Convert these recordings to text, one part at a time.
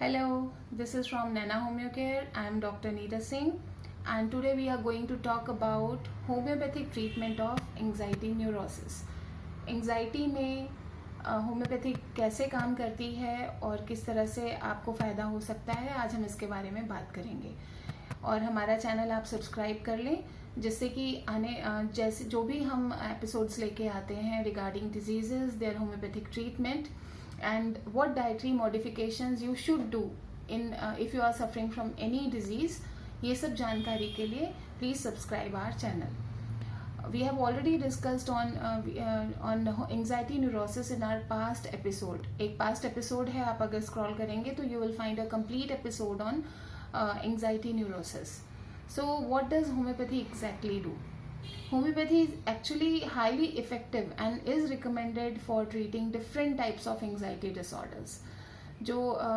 Hello, this is from Nana Homeo Care. I am Dr. Neeta Singh, and today we are going to talk about homeopathic treatment of anxiety neurosis. Anxiety में homeopathic कैसे काम करती है और किस तरह से आपको फ़ायदा हो सकता है, आज हम इसके बारे में बात करेंगे। और हमारा चैनल आप सब्सक्राइब कर लें, जिससे कि जैसे जो भी हम एपिसोड्स लेके आते हैं regarding diseases, their homeopathic treatment and what dietary modifications you should do in if you are suffering from any disease, ये सब जानकारी के लिए please subscribe our channel. We have already discussed on anxiety neurosis in our past episode. एक past episode है, आप अगर scroll करेंगे तो you will find a complete episode on anxiety neurosis. So what does homeopathy exactly do? Homeopathy is actually highly effective and is recommended for treating different types of anxiety disorders. जो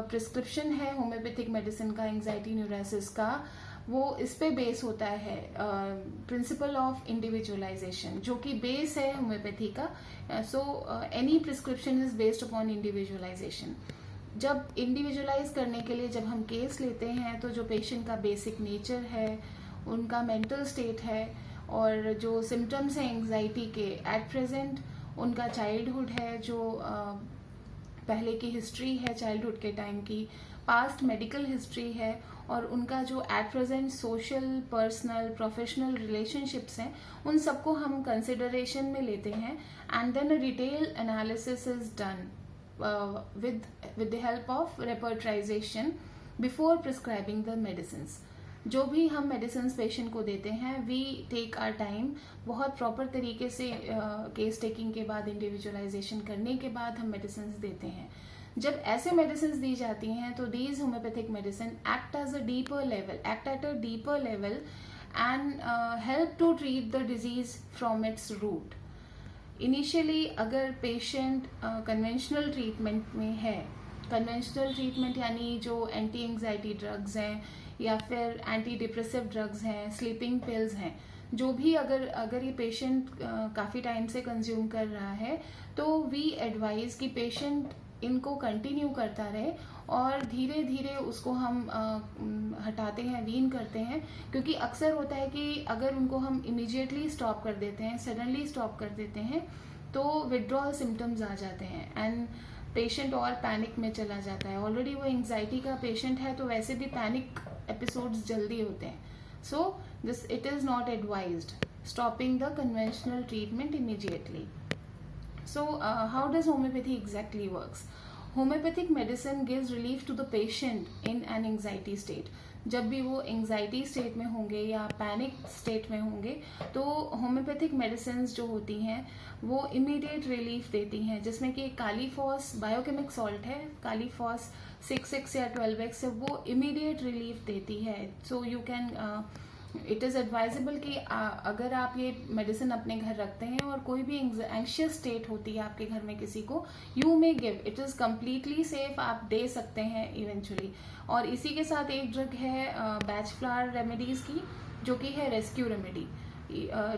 prescription है homeopathic medicine का anxiety neurosis का, वो इस पे base होता है principle of individualisation, जो कि बेस है होम्योपैथी का. So any prescription is based upon individualisation. जब इंडिविजुअलाइज करने के लिए जब हम केस लेते हैं तो जो पेशेंट का बेसिक नेचर है, उनका मेंटल स्टेट है, और जो सिम्टम्स हैं एंग्जाइटी के एट प्रेजेंट, उनका चाइल्डहुड है, जो पहले की हिस्ट्री है चाइल्डहुड के टाइम की, पास्ट मेडिकल हिस्ट्री है, और उनका जो at present social, personal, professional relationships हैं, उन सबको हम कंसिडरेशन में लेते हैं. And then a detail analysis is done with the help of repertorization before prescribing the medicines. जो भी हम मेडिसिन पेशेंट को देते हैं, वी टेक आर टाइम. बहुत प्रॉपर तरीके से केस टेकिंग के बाद, इंडिविजुअलाइजेशन करने के बाद हम मेडिसिन देते हैं. जब ऐसे मेडिसिन दी जाती हैं तो these homeopathic medicine act at a deeper level and help to treat the disease from its root. Initially अगर पेशेंट कन्वेंशनल ट्रीटमेंट में है, कन्वेंशनल ट्रीटमेंट यानी जो एंटी एंग्जाइटी ड्रग्स हैं या फिर एंटी डिप्रेसिव ड्रग्स हैं, स्लीपिंग पिल्स हैं, जो भी अगर ये पेशेंट काफ़ी टाइम से कंज्यूम कर रहा है, तो वी एडवाइज कि पेशेंट इनको कंटिन्यू करता रहे और धीरे धीरे उसको हम हटाते हैं, वीन करते हैं. क्योंकि अक्सर होता है कि अगर उनको हम इमीडिएटली स्टॉप कर देते हैं, सडनली स्टॉप कर देते हैं, तो विड्रॉल सिम्टम्स आ जाते हैं एंड पेशेंट और पैनिक में चला जाता है. ऑलरेडी वो एंग्जाइटी का पेशेंट है तो वैसे भी पैनिक एपिसोड्स जल्दी होते हैं. So this it is not advised stopping the conventional treatment immediately. So how does homeopathy exactly works? Homeopathic medicine gives relief to the patient in an anxiety state. जब भी वो एंग्जाइटी स्टेट में होंगे या panic state में होंगे, तो homeopathic medicine जो होती हैं वो इमीडिएट रिलीफ देती हैं, जिसमें कि कालीफॉस बायोकेमिक सॉल्ट है, कालीफॉस 6x या 12x, वो इमीडिएट रिलीफ देती है. So you can it is advisable कि अगर आप ये मेडिसिन अपने घर रखते हैं और कोई भी एंशियस स्टेट होती है आपके घर में किसी को, you may give. It is completely safe, आप दे सकते हैं इवेंचुअली. और इसी के साथ एक ड्रग है बैच फ्लावर रेमेडीज़ की, जो कि है rescue remedy.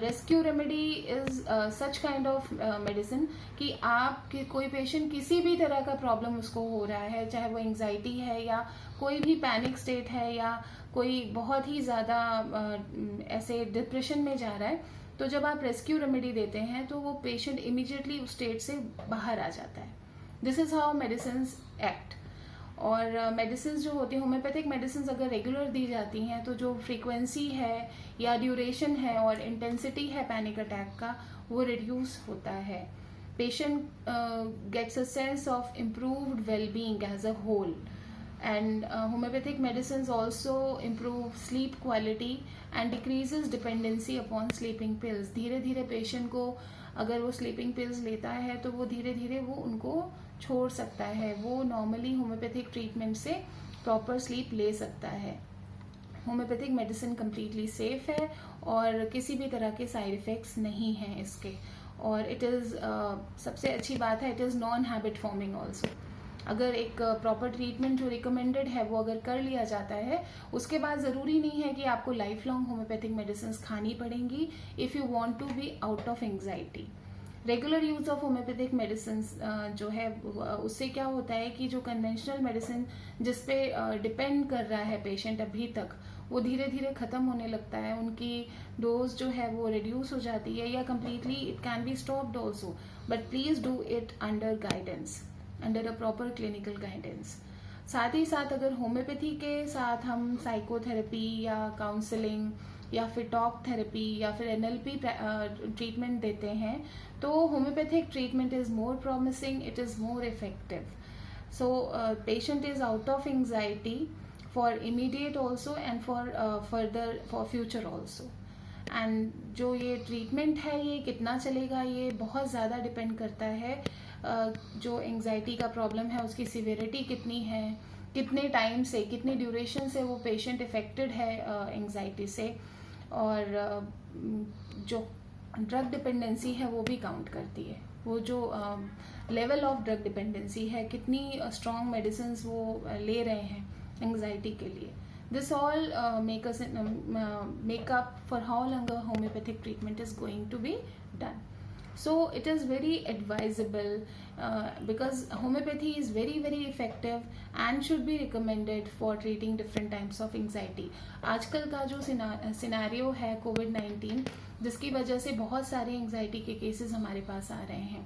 Rescue remedy is such kind of medicine कि आप कोई पेशेंट किसी भी तरह का प्रॉब्लम उसको हो रहा है, चाहे वो एंग्जाइटी है या कोई भी पैनिक स्टेट है या कोई बहुत ही ज़्यादा ऐसे डिप्रेशन में जा रहा है, तो जब आप रेस्क्यू रेमेडी देते हैं तो वो पेशेंट इमीडिएटली उस स्टेट से बाहर आ जाता है. This is how medicine act. और मेडिसिन जो होती हैं, होम्योपैथिक मेडिसिन अगर रेगुलर दी जाती हैं तो जो फ्रीक्वेंसी है या ड्यूरेशन है और इंटेंसिटी है पैनिक अटैक का, वो रिड्यूस होता है. Patient gets a sense of improved wellbeing as a whole. And homeopathic medicines also improve sleep quality and decreases dependency upon sleeping pills. धीरे धीरे पेशेंट को अगर वो स्लीपिंग पिल्स लेता है तो वो धीरे धीरे वो उनको छोड़ सकता है, वो नॉर्मली होम्योपैथिक ट्रीटमेंट से प्रॉपर स्लीप ले सकता है. होम्योपैथिक मेडिसिन कम्प्लीटली सेफ है और किसी भी तरह के साइड इफ़ेक्ट्स नहीं हैं इसके. और इट इज़ सबसे अच्छी बात है, it is non habit forming also. अगर एक प्रॉपर ट्रीटमेंट जो रिकमेंडेड है वो अगर कर लिया जाता है, उसके बाद ज़रूरी नहीं है कि आपको लाइफ लॉन्ग होम्योपैथिक मेडिसिन खानी पड़ेंगी if you want to be out of anxiety. Regular use of homeopathic medicine जो है उससे क्या होता है कि जो कन्वेंशनल मेडिसिन जिस पे डिपेंड कर रहा है पेशेंट अभी तक, वो धीरे धीरे खत्म होने लगता है, उनकी डोज जो है वो रिड्यूस हो जाती है या completely it can be stopped also, but please do it under guidance, under a proper clinical guidance. साथ ही साथ अगर होम्योपैथी के साथ हम साइकोथेरेपी या काउंसलिंग या फिर टॉक थेरेपी या फिर एनएलपी ट्रीटमेंट देते हैं, तो homeopathic treatment is more promising, it is more effective. So patient is out of anxiety for immediate also and for further for future also. And जो ये ट्रीटमेंट है ये कितना चलेगा ये बहुत ज़्यादा डिपेंड करता है जो एंग्जाइटी का प्रॉब्लम है उसकी सिवियरिटी कितनी है, कितने टाइम से, कितनी ड्यूरेशन से वो पेशेंट इफेक्टेड है एंग्जाइटी से, और जो ड्रग डिपेंडेंसी है वो भी काउंट करती है, वो जो लेवल ऑफ ड्रग डिपेंडेंसी है, कितनी स्ट्रॉन्ग मेडिसिन वो ले रहे हैं एंग्जाइटी के लिए. This all make up for how long a homeopathic treatment is going to be done. So it is very advisable because homeopathy is very very effective and should be recommended for treating different types of anxiety. आजकल का जो scenario है कोविड-19 जिसकी वजह से बहुत सारे anxiety के केसेस हमारे पास आ रहे हैं,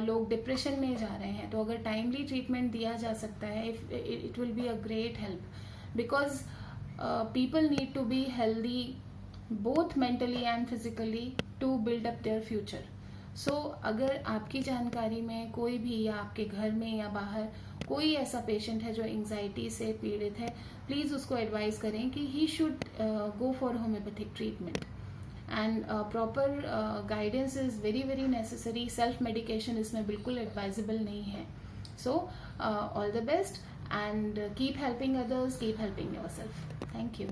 लोग डिप्रेशन में जा रहे हैं, तो अगर टाइमली ट्रीटमेंट दिया जा सकता है it will be a great help. Because people need to be healthy both mentally and physically to build up their future. So अगर आपकी जानकारी में कोई भी या आपके घर में या बाहर कोई ऐसा पेशेंट है जो एंग्जाइटी से पीड़ित है, प्लीज़ उसको एडवाइस करें कि he should go for homeopathic treatment and proper guidance is very very necessary. Self medication इसमें बिल्कुल एडवाइजेबल नहीं है. So all the best and keep helping others, keep helping yourself. Thank you.